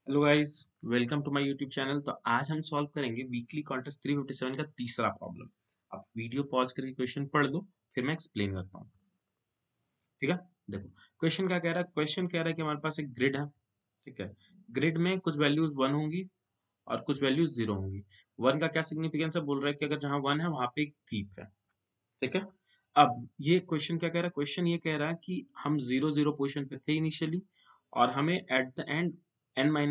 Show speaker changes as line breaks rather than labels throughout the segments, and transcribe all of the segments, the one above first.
Hello guys, welcome to my YouTube channel. तो आज हम सॉल्व करेंगे वीकली कॉन्टेस्ट 357 का तीसरा प्रॉब्लम। आप वीडियो पॉज करके क्वेश्चन पढ़ लो, फिर मैं एक्सप्लेन करता हूँ। ठीक है, देखो क्वेश्चन क्या कह रहा है। क्वेश्चन कह रहा है कि हमारे पास एक ग्रिड है। ठीक है, ग्रिड में कुछ वैल्यूज 1 होंगी और कुछ वैल्यूज 0 होंगी। 1 का क्या सिग्निफिकेंस है, बोल रहा है कि अगर जहाँ 1 है वहां पे एक थीप है। ठीक है, अब ये क्वेश्चन क्या कह रहा है। क्वेश्चन ये कह रहा है कि हम 0 0 पोजिशन पे थे इनिशियली, और हमें एट द एंड n-1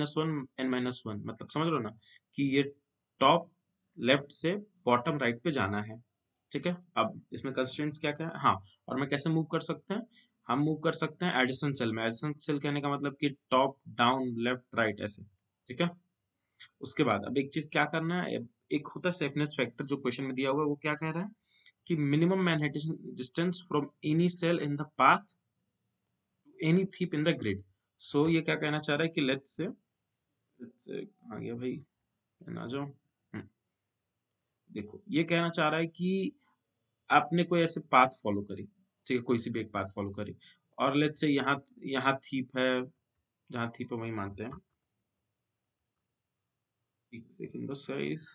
मतलब समझ लो ना कि ये टॉप लेफ्ट से बॉटम राइट पे जाना है। ठीक है, अब इसमें कंस्ट्रेंट्स क्या क्या है। हाँ, और मैं कैसे मूव कर सकते हैं, हम मूव कर सकते हैं एडिशन सेल में। एडिशन सेल कहने का मतलब कि टॉप डाउन लेफ्ट राइट ऐसे। ठीक है, उसके बाद अब एक चीज क्या करना है। एक होता है सेफनेस फैक्टर, जो क्वेश्चन में दिया हुआ है, वो क्या कह रहा है कि minimum Manhattan distance from any cell in the path to any ship in the grid. So ये क्या कहना चाह रहा है कि लेट्स से आ गया भाई, आ जाओ। देखो ये कहना चाह रहा है कि आपने कोई ऐसे पाथ फॉलो करी। ठीक है, कोई सी भी एक पाथ फॉलो करी, और लेट्स से यहाँ यहाँ थीप है, जहाँ थीप है वही मानते हैं। एक सेकंड बस गाइस।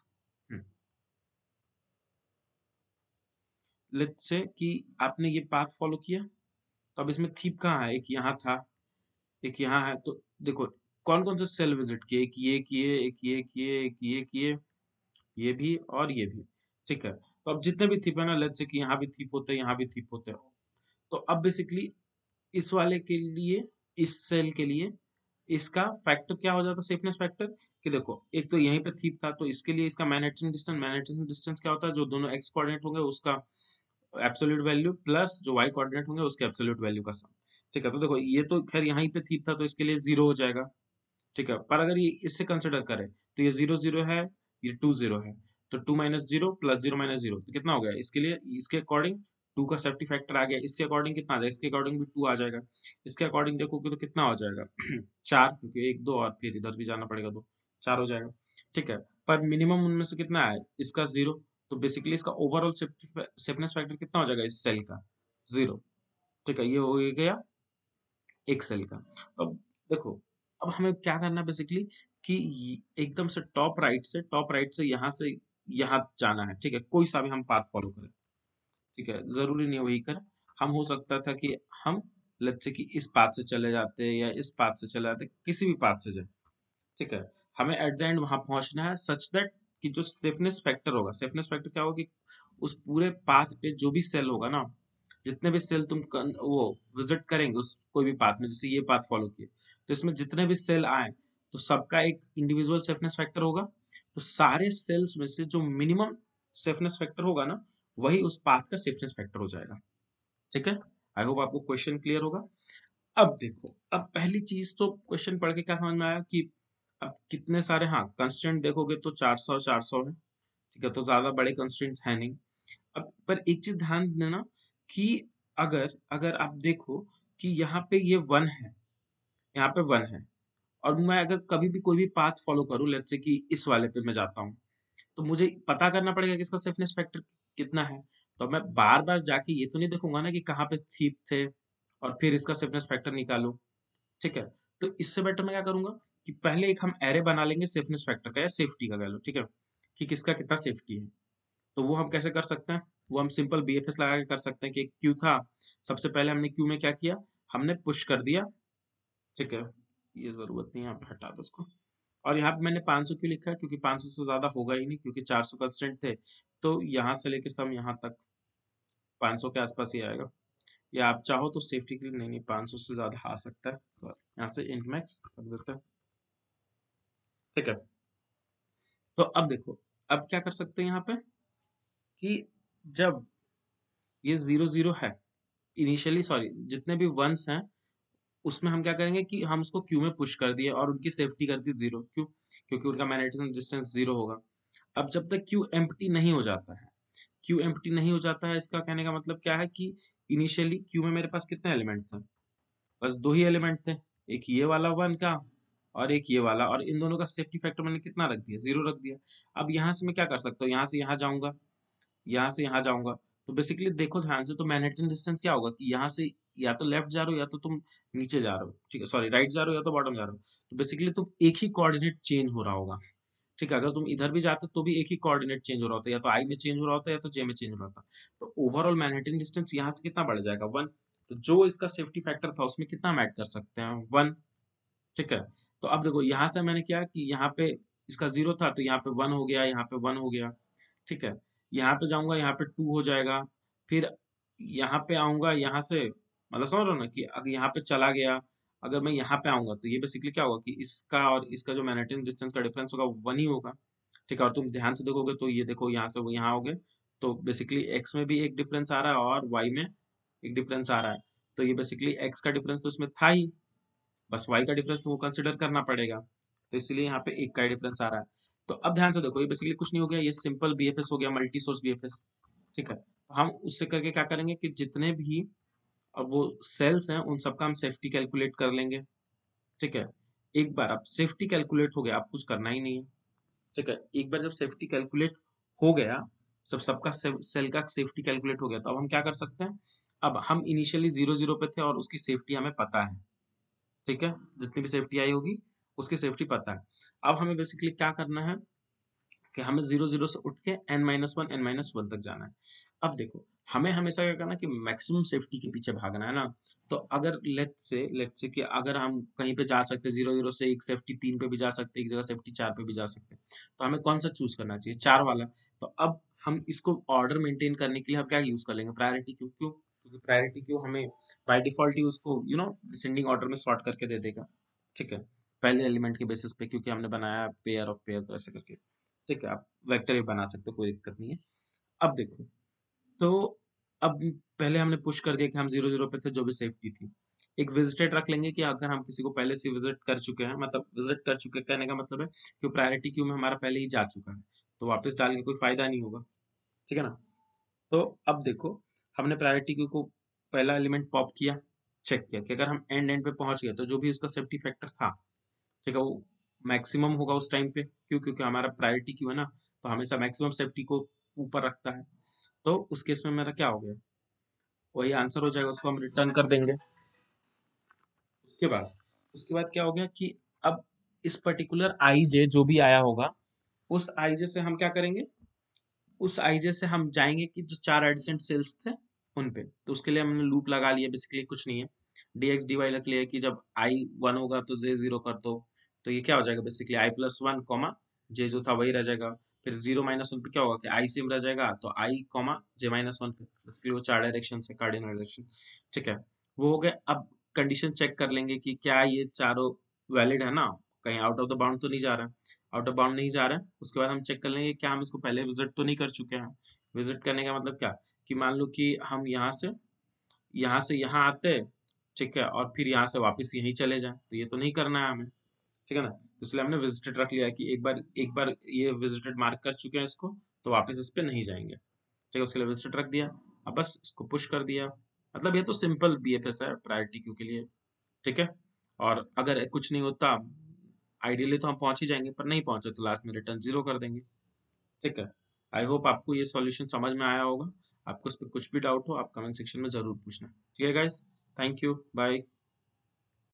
लेट्स से कि आपने ये पाथ फॉलो किया, तो अब इसमें थीप कहाँ है, एक यहाँ था, एक यहाँ है। तो देखो कौन कौन से सेल विजिट किए, एक ये किए, एक ये किए, एक ये किए, ये भी और ये भी। ठीक है, तो अब जितने भी थीप है ना, लेट्स से कि यहाँ भी थीप होते हैं, यहाँ भी थीप होते हैं। तो अब बेसिकली इस वाले के लिए, इस सेल के लिए इसका फैक्टर क्या हो जाता है, सेफनेस फैक्टर। कि देखो एक तो यहीं पे थीप था, तो इसके लिए इसका मैनहट्टन डिस्टेंस क्या होता है, जो दोनों एक्स कोऑर्डिनेट होंगे उसका एब्सोल्यूट वैल्यू प्लस जो वाई कोऑर्डिनेट होंगे उसके एब्सोल्यूट वैल्यू का सम। ठीक है, तो देखो ये तो खैर यहीं पे थीप था, तो इसके लिए 0 हो जाएगा। ठीक है, पर अगर ये इससे कंसिडर करें तो ये 0 0 है, ये 2 0 है। तो 2 - 0 प्लस 0 - 0 तो कितना हो गया, इसके लिए इसके अकॉर्डिंग 2 का सेफ्टी फैक्टर आ गया। इसके अकॉर्डिंग कितना आ जाएगा, इसके अकॉर्डिंग भी 2 आ जाएगा। इसके अकॉर्डिंग देखोगे तो कितना हो जाएगा 4, क्योंकि 1 2 और फिर इधर भी जाना पड़ेगा, 2 4 हो जाएगा। ठीक है, पर मिनिमम उनमें से कितना है, इसका 0। तो बेसिकली इसका ओवरऑल सेफनेस फैक्टर कितना हो जाएगा इस सेल का, 0। ठीक है, ये हो गया एक सेल का। अब देखो, अब हमें क्या करना है बेसिकली कि एकदम से टॉप राइट से यहाँ से यहाँ जाना है। ठीक है, कोई सा भी हम पाथ फॉलो करें। ठीक है, जरूरी नहीं है वही कर। हम हो सकता था कि हम लेट्स से कि इस पाथ से चले जाते या इस पाथ से चले जाते, किसी भी पाथ से जाए। ठीक है, हमें एट द एंड वहां पहुंचना है सच दैट कि जो सेफनेस फैक्टर होगा, सेफनेस फैक्टर क्या होगा कि उस पूरे पाथ पे जो भी सेल होगा ना, जितने भी सेल वो विजिट करेंगे उस कोई भी पाथ में, जैसे ये पाथ फॉलो किए, तो इसमें जितने भी सेल आए तो सबका एक इंडिविजुअल सेफनेस फैक्टर होगा। तो सारे सेल्स में से जो मिनिमम सेफनेस फैक्टर होगा ना, वही उस पाथ का सेफनेस फैक्टर हो जाएगा। ठीक है, आई होप आपको क्वेश्चन क्लियर होगा। अब देखो, अब पहली चीज तो क्वेश्चन पढ़ के क्या समझ में आया कि अब कितने सारे, हाँ कंस्टेंट देखोगे तो 400 400 है। ठीक है, तो ज्यादा बड़े कंस्टेंट है नहीं। अब पर एक चीज ध्यान देना कि अगर अगर आप देखो कि यहाँ पे ये 1 है, यहाँ पे 1 है, और मैं अगर कभी भी कोई भी पाथ फॉलो करूँ, लेट्स से कि इस वाले पे मैं जाता हूँ, तो मुझे पता करना पड़ेगा कि इसका सेफनेस फैक्टर कितना है। तो मैं बार बार जाके ये तो नहीं देखूंगा ना कि कहाँ पे थीप थे और फिर इसका सेफनेस फैक्टर निकालो। ठीक है, तो इससे बेटर मैं क्या करूंगा कि पहले एक हम एरे बना लेंगे सेफनेस फैक्टर का या सेफ्टी का कह लो। ठीक है, कि किसका कितना सेफ्टी है। तो वो हम कैसे कर सकते हैं, वो हम सिंपल बीएफएस लगा के कर सकते हैं कि एक क्यू था। सबसे पहले हमने क्यू में क्या किया, हमने पुश कर दिया। ठीक है, ये जरूरत नहीं है, यहाँ पे हटा दो उसको। और यहाँ पे मैंने 500 क्यों लिखा है, क्योंकि 500 से ज्यादा होगा ही नहीं, क्योंकि 400 कंस्टेंट थे। तो यहाँ से लेके सम यहाँ तक 500 के आसपास ही आएगा। या आप चाहो तो सेफ्टी के लिए, नहीं नहीं 500 से ज्यादा आ सकता है, तो यहाँ से इंट मैक्स कर देते हैं। ठीक है, तो अब देखो, अब क्या कर सकते हैं यहाँ पे कि जब ये 0 0 है इनिशियली, सॉरी जितने भी वंस हैं उसमें हम क्या करेंगे कि हम उसको क्यू में पुश कर दिए और उनकी सेफ्टी कर दी 0। क्यों, क्योंकि उनका मैग्नेटिज्म डिस्टेंस 0 होगा। अब जब तक क्यू एम्प्टी नहीं हो जाता है, क्यू एम्प्टी नहीं हो जाता है, इसका कहने का मतलब क्या है कि इनिशियली क्यू में मेरे पास कितने एलिमेंट थे, बस 2 ही एलिमेंट थे। एक ये वाला 1 का और एक ये वाला, और इन दोनों का सेफ्टी फैक्टर मैंने कितना रख दिया, 0 रख दिया। अब यहाँ से मैं क्या कर सकता हूँ, यहाँ से यहाँ जाऊंगा, यहाँ से यहाँ जाऊंगा, तो बेसिकली देखो ध्यान से, तो मैनहट्टन डिस्टेंस क्या होगा कि यहाँ से या तो लेफ्ट जा रहे हो या तो तुम नीचे जा रहे हो, ठीक है, सॉरी राइट जा रहे हो या तो बॉटम जा रहे हो, तो बेसिकली तुम एक ही कोऑर्डिनेट चेंज हो रहा होगा, ठीक है। अगर तुम इधर भी जाते तो भी एक ही कोऑर्डिनेट चेंज हो रहा होता, या तो आई में चेंज हो रहा होता या तो जे में चेंज हो रहा था। तो ओवरऑल मैनहट्टन डिस्टेंस यहाँ से कितना बढ़ जाएगा, 1। तो जो इसका सेफ्टी फैक्टर था उसमें कितना हम ऐड कर सकते हैं, 1, ठीक है। तो अब देखो यहाँ से मैंने क्या कि यहाँ पे इसका 0 था तो यहाँ पे 1 हो गया, यहाँ पे 1 हो गया, ठीक है। यहाँ पे जाऊंगा, यहाँ पे 2 हो जाएगा। फिर यहाँ पे आऊंगा, यहाँ से मतलब समझ रहे हो ना कि अगर यहाँ पे चला गया, अगर मैं यहाँ पे आऊंगा तो ये बेसिकली क्या होगा कि इसका और इसका जो मैनहट्टन डिस्टेंस का डिफरेंस होगा 1 ही होगा, ठीक है। और तुम ध्यान से देखोगे तो ये देखो यहाँ से वो यहाँ हो गए, तो बेसिकली एक्स में भी एक डिफरेंस आ रहा है और वाई में एक डिफरेंस आ रहा है। तो ये बेसिकली एक्स का डिफरेंस तो इसमें था ही, बस वाई का डिफरेंस तुमको कंसिडर करना पड़ेगा, तो इसलिए यहाँ पे एक का डिफरेंस आ रहा है। तो अब ध्यान से देखो, ये बेसिकली कुछ नहीं हो गया, ये सिंपल बीएफएस हो गया, मल्टी सोर्स बीएफएस, ठीक है। तो हम उससे करके क्या करेंगे कि जितने भी अब वो सेल्स हैं उन सबका हम सेफ्टी कैलकुलेट कर लेंगे, ठीक है। एक बार अब सेफ्टी कैलकुलेट हो गया, अब कुछ करना ही नहीं है, ठीक है। एक बार जब सेफ्टी कैलकुलेट हो गया, सबका सेल का सेफ्टी कैलकुलेट हो गया, तो अब हम क्या कर सकते हैं, अब हम इनिशियली 0 0 पे थे और उसकी सेफ्टी हमें पता है, ठीक है। जितनी भी सेफ्टी आई होगी उसकी सेफ्टी पता है। अब हमें बेसिकली क्या करना है कि हमें 0 0 से उठ के n-1 तक जाना है। अब देखो, हमें हमेशा क्या करना है कि मैक्सिमम सेफ्टी के पीछे भागना है ना। तो अगर लेट्स से कि अगर हम कहीं पे जा सकते हैं 0 0 से एक सेफ्टी 3 पे भी जा सकते हैं, एक जगह सेफ्टी 4 पे भी जा सकते हैं, तो हमें कौन सा चूज करना चाहिए, 4 वाला। तो अब हम इसको ऑर्डर मेंटेन करने के लिए हम क्या यूज कर लेंगे, प्रायोरिटी क्यू। क्यों, क्योंकि प्रायोरिटी क्यू हमें बाय डिफॉल्ट ही उसको डिसेंडिंग ऑर्डर में सॉर्ट करके दे देगा, ठीक है, पहले एलिमेंट के बेसिस पे, क्योंकि हमने बनाया पेयर ऑफ पेयर, तो ऐसे करके, ठीक है। आप वेक्टर भी बना सकते हो, कोई दिक्कत नहीं है। अब देखो, तो अब पहले हमने पुश कर दिया कि हम 0 0 पे थे, जो भी सेफ्टी थी। एक विजिटेड रख लेंगे कि अगर हम किसी को पहले से विजिट कर चुके हैं, मतलब विजिट कर चुके, कहने का मतलब है कि प्रायोरिटी क्यू में हमारा पहले ही जा चुका है, तो वापस डाल के कोई फायदा नहीं होगा, ठीक है ना। तो अब देखो, हमने प्रायोरिटी क्यू को पहला एलिमेंट पॉप किया, चेक किया कि अगर हम एंड एंड पे पहुंच गए तो जो भी उसका सेफ्टी फैक्टर था, ठीक है, वो मैक्सिमम होगा उस टाइम पे। क्यों, क्योंकि हमारा प्रायोरिटी क्यू है ना, तो हमेशा मैक्सिमम सेफ्टी को ऊपर रखता है। तो उस केस में मेरा क्या हो गया, वही आंसर हो जाएगा, उसको हम रिटर्न कर देंगे। उसके बाद उसके बाद क्या हो गया कि अब इस पर्टिकुलर आई जे जो भी आया होगा, उस आई जे से हम क्या करेंगे, उस आईजे से हम जाएंगे कि जो 4 एडजेसेंट सेल्स थे उन पे। तो उसके लिए हमने लूप लगा लिया, बेसिकली कुछ नहीं है, dx dy रख लिया कि जब आई 1 होगा तो जे 0 कर दो। तो ये क्या हो जाएगा, बेसिकली i+1 कॉमा जे जो था वही रह जाएगा। फिर 0 - 1 पे क्या होगा कि आई सेम रह जाएगा, तो आई कॉमा जे-1 पे, बेसिकली वो 4 डायरेक्शन से कार्डिनल डायरेक्शन, ठीक है। वो हो गए। अब कंडीशन चेक कर लेंगे कि क्या ये चारों वैलिड है ना, कहीं आउट ऑफ द बाउंड तो नहीं जा रहा है। आउट ऑफ बाउंड नहीं जा रहा है, उसके बाद हम चेक कर लेंगे क्या हम इसको पहले विजिट तो नहीं कर चुके हैं। विजिट करने का मतलब क्या, कि मान लो कि हम यहाँ से यहाँ आते, ठीक है, और फिर यहाँ से वापस यहीं चले जाएं, तो ये तो नहीं करना है हमें, ठीक है ना। तो इसलिए हमने विजिटेड रख लिया है कि एक बार ये विजिटेड मार्क कर चुके हैं इसको, तो वापस इस पे नहीं जाएंगे, ठीक है। उसके लिए विजिटेड रख दिया, अब बस इसको पुश कर दिया। मतलब ये तो सिंपल बीएफएस है प्रायोरिटी क्यू के लिए, ठीक है। और अगर कुछ नहीं होता, आइडियली तो हम पहुंच ही जाएंगे, पर नहीं पहुंचे तो लास्ट में रिटर्न 0 कर देंगे, ठीक है। आई होप आपको ये सॉल्यूशन समझ में आया होगा। आपको इस पे कुछ भी डाउट हो आप कमेंट सेक्शन में जरूर पूछना, ठीक है गाइस। Thank you, bye.